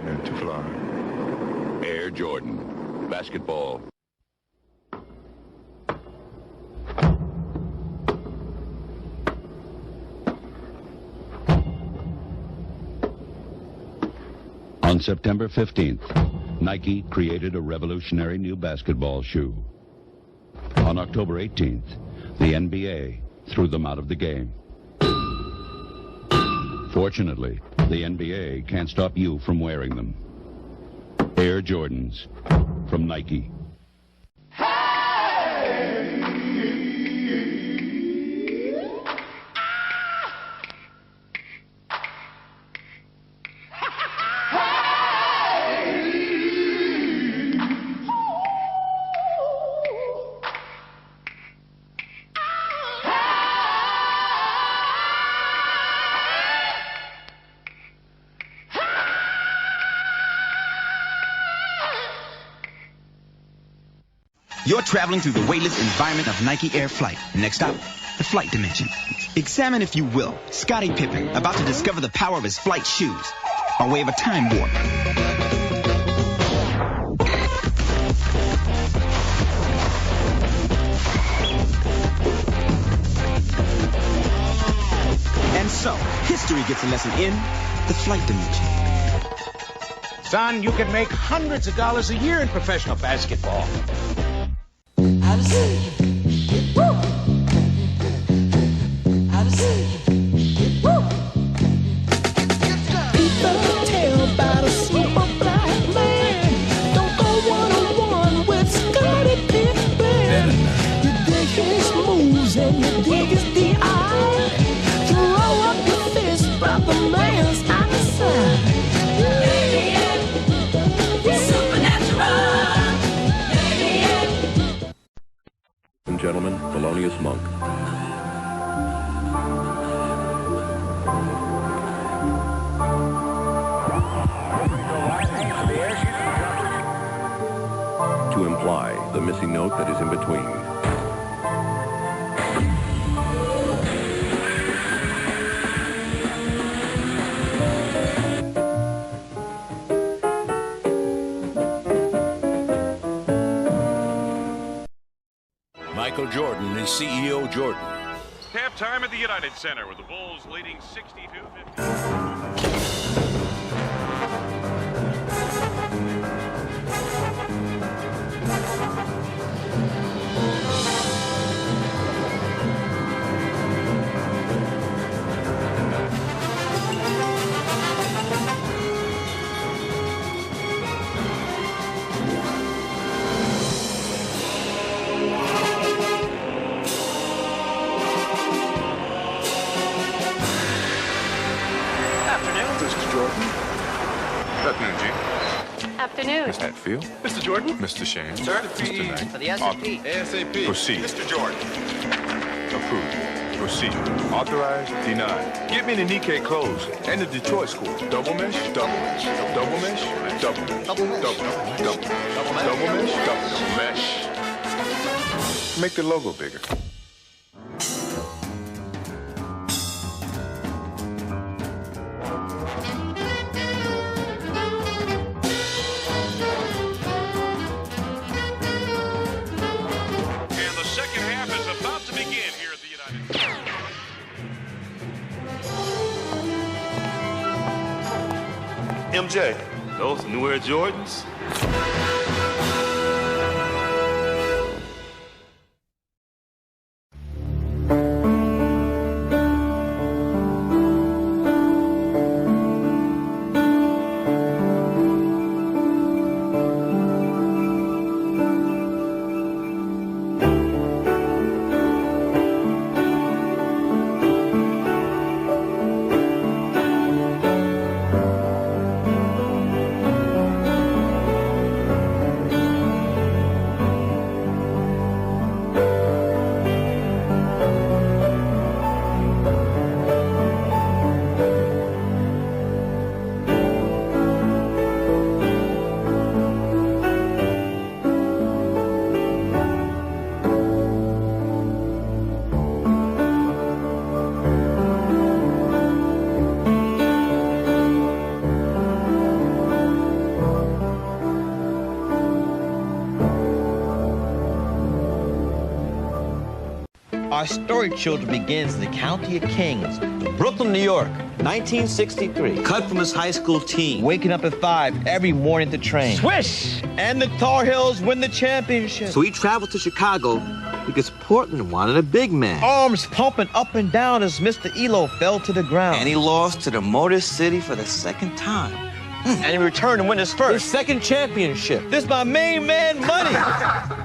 and to fly. Air Jordan, basketball. On September 15th, Nike created a revolutionary new basketball shoe. On October 18th, the NBA threw them out of the game. Fortunately, the NBA can't stop you from wearing them. Air Jordans from Nike. You're traveling through the weightless environment of Nike Air Flight. Next stop, the flight dimension. Examine, if you will, Scottie Pippen about to discover the power of his flight shoes by way of a time warp. And so, history gets a lesson in the flight dimension. Son, you can make hundreds of dollars a year in professional basketball. Gentlemen, Thelonious Monk. To imply the missing note that is in between. Michael Jordan is CEO Jordan. Halftime at the United Center with the Bulls leading 62-50. Afternoon, G. Afternoon. Miss Hatfield. Mr. Jordan? Mr. Shane. Sir? Mr. Knight. For the SAP. ASAP. Proceed. Mr. Jordan. Approved. Proceed. Authorized. Denied. Give me the Nikkei close and the Detroit score. Double mesh. Double mesh. Double mesh. Double mesh. Double mesh. Double mesh. Double mesh. Double mesh. Make the logo bigger. MJ, those new Air Jordans? Our storied children begins in the County of Kings, Brooklyn, New York, 1963. Cut from his high school team, waking up at 5 every morning to train. Swish! And the Tar Heels win the championship. So he traveled to Chicago because Portland wanted a big man. Arms pumping up and down as Mr. Elo fell to the ground. And he lost to the Motor City for the second time. And he returned to win his second championship. This is my main man, Money.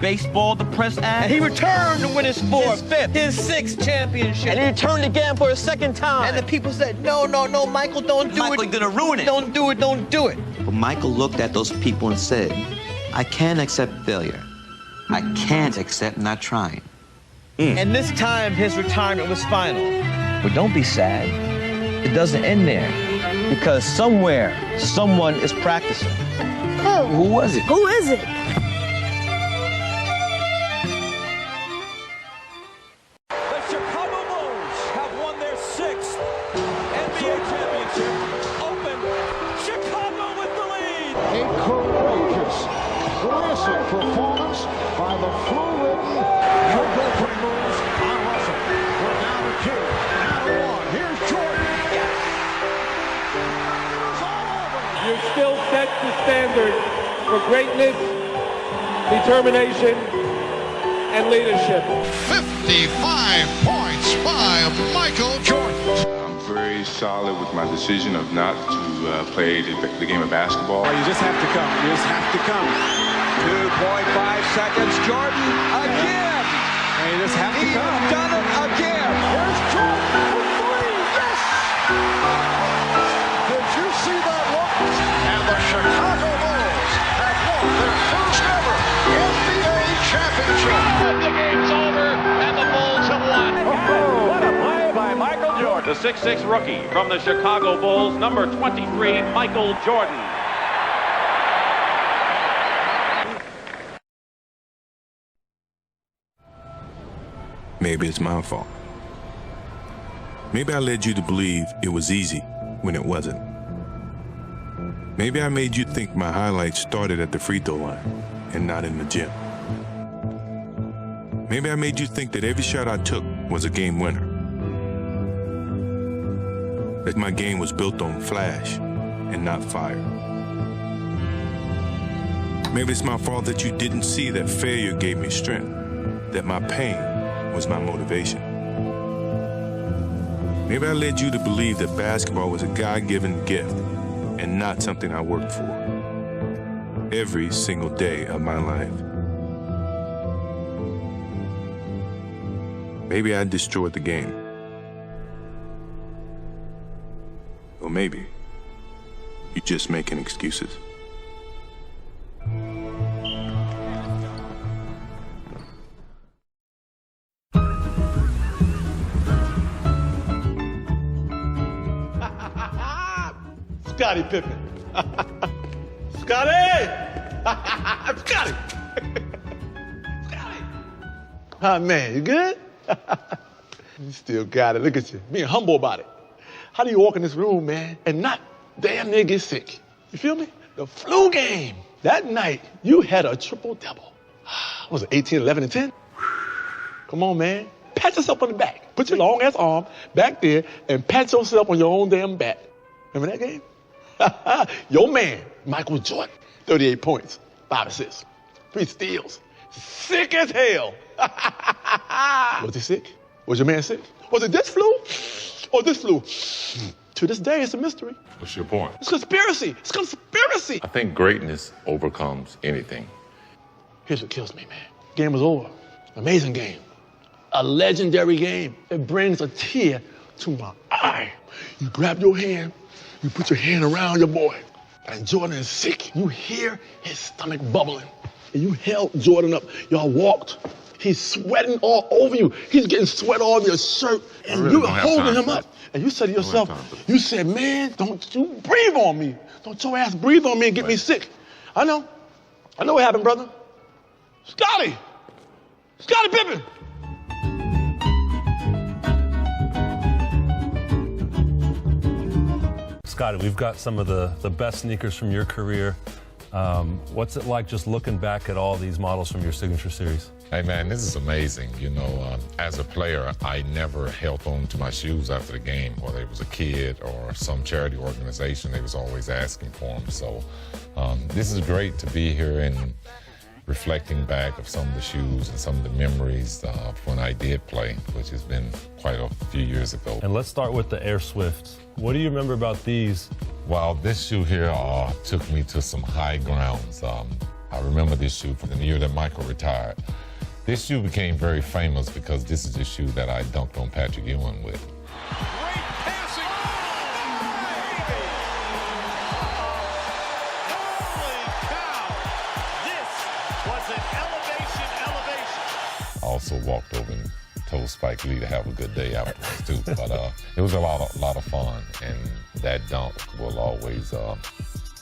Baseball, the press act. And he returned to win his fifth, his sixth championship. And he returned again for a second time. And the people said, no, Michael, don't do it. Michael, you're gonna ruin it. Don't do it. But Michael looked at those people and said, I can't accept failure. I can't accept not trying. And this time, his retirement was final. But don't be sad. It doesn't end there. Because somewhere, someone is practicing. Who? Who was it? Who is it? The Chicago Bulls have won their 6th NBA championship. Open. Chicago with the lead. A courageous, classic performance by the flu-ridden opening moves on Russell. We're down to 2, now to 1. Here's Jordan. You still set the standard for greatness, determination, and leadership. 55 points by Michael Jordan. I'm very solid with my decision of not to play the game of basketball. You just have to come. 2.5 seconds. Jordan again. And you just have to come. He's done it again. Here's Jordan for 3. Yes! Did you see that look? And the Chicago Bulls have won their first ever NBA championship. The game's over, and the Bulls have won. What a play by Michael Jordan. The 6'6" rookie from the Chicago Bulls, number 23, Michael Jordan. Maybe it's my fault. Maybe I led you to believe it was easy when it wasn't. Maybe I made you think my highlights started at the free throw line and not in the gym. Maybe I made you think that every shot I took was a game winner. That my game was built on flash and not fire. Maybe it's my fault that you didn't see that failure gave me strength, that my pain was my motivation. Maybe I led you to believe that basketball was a God-given gift and not something I worked for every single day of my life. Maybe I destroyed the game. Or maybe you're just making excuses. Scottie Pippen. Scottie! Scottie! Scottie! Oh, man, you good? You still got it. Look at you. Being humble about it. How do you walk in this room, man, and not damn near get sick? You feel me? The flu game. That night, you had a triple-double. What was it, 18, 11, and 10? Come on, man. Pat yourself on the back. Put your long-ass arm back there and pat yourself on your own damn back. Remember that game? Your man, Michael Jordan, 38 points, 5 assists, 3 steals. Sick as hell. Was he sick? Was your man sick? Was it this flu or this flu? To this day, it's a mystery. What's your point? It's conspiracy. It's conspiracy. I think greatness overcomes anything. Here's what kills me, man. Game was over. Amazing game. A legendary game. It brings a tear to my eye. You grab your hand, you put your hand around your boy, and Jordan is sick. You hear his stomach bubbling, and you held Jordan up. Y'all walked. He's sweating all over you. He's getting sweat all over your shirt, and really you're holding him up. And you said to yourself, you said, man, don't you breathe on me. Don't your ass breathe on me and get me sick. I know what happened, brother. Scottie Pippen. Scottie, we've got some of the best sneakers from your career What's it like just looking back at all these models from your signature series? Hey man, this is amazing. You know, as a player, I never held on to my shoes after the game, whether it was a kid or some charity organization. They was always asking for them. So this is great to be here and reflecting back of some of the shoes and some of the memories of when I did play, which has been quite a few years ago. And let's start with the Air Swifts. What do you remember about these? Well, this shoe here took me to some high grounds. I remember this shoe from the year that Michael retired. This shoe became very famous because this is the shoe that I dunked on Patrick Ewing with. Great passing. Holy cow. This was an elevation. I also walked over and told Spike Lee to have a good day afterwards too. But it was a lot of fun, and that dunk will always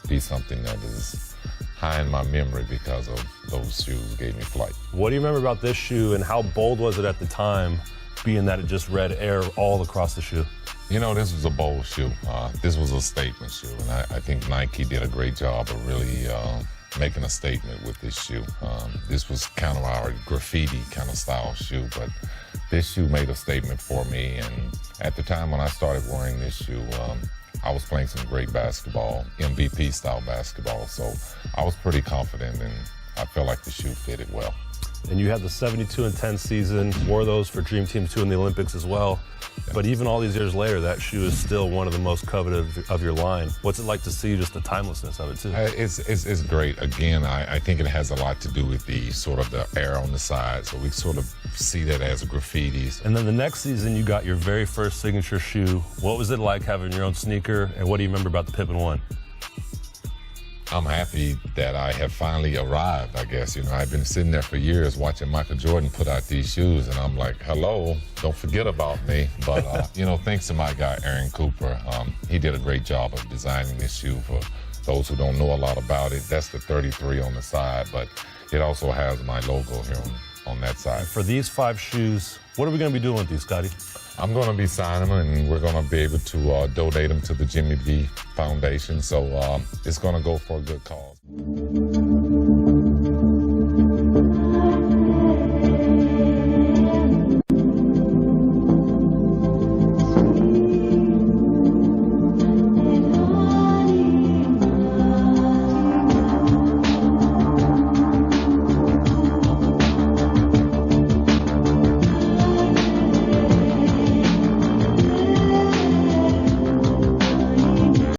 be something that is high in my memory because of those shoes gave me flight. What do you remember about this shoe, and how bold was it at the time, being that it just read Air all across the shoe? You know, this was a bold shoe. This was a statement shoe, and I think Nike did a great job of really making a statement with this shoe. This was kind of our graffiti kind of style shoe, but this shoe made a statement for me. And at the time when I started wearing this shoe, I was playing some great basketball, MVP style basketball, so I was pretty confident, and I felt like the shoe fitted well. And you had the 72-10 season, wore those for Dream Team 2 in the Olympics as well. Yeah. But even all these years later, that shoe is still one of the most coveted of your line. What's it like to see just the timelessness of it too? It's great. Again, I think it has a lot to do with the sort of the air on the side, so we sort of see that as a graffiti. And then the next season, you got your very first signature shoe. What was it like having your own sneaker, and what do you remember about the Pippen 1? I'm happy that I have finally arrived, I guess. You know, I've been sitting there for years watching Michael Jordan put out these shoes, and I'm like, hello, don't forget about me. But, you know, thanks to my guy, Aaron Cooper, he did a great job of designing this shoe. For those who don't know a lot about it, that's the 33 on the side, but it also has my logo here on that side. For these 5 shoes, what are we going to be doing with these, Scottie? I'm going to be signing them, and we're going to be able to donate them to the Jimmy B Foundation. So it's going to go for a good cause.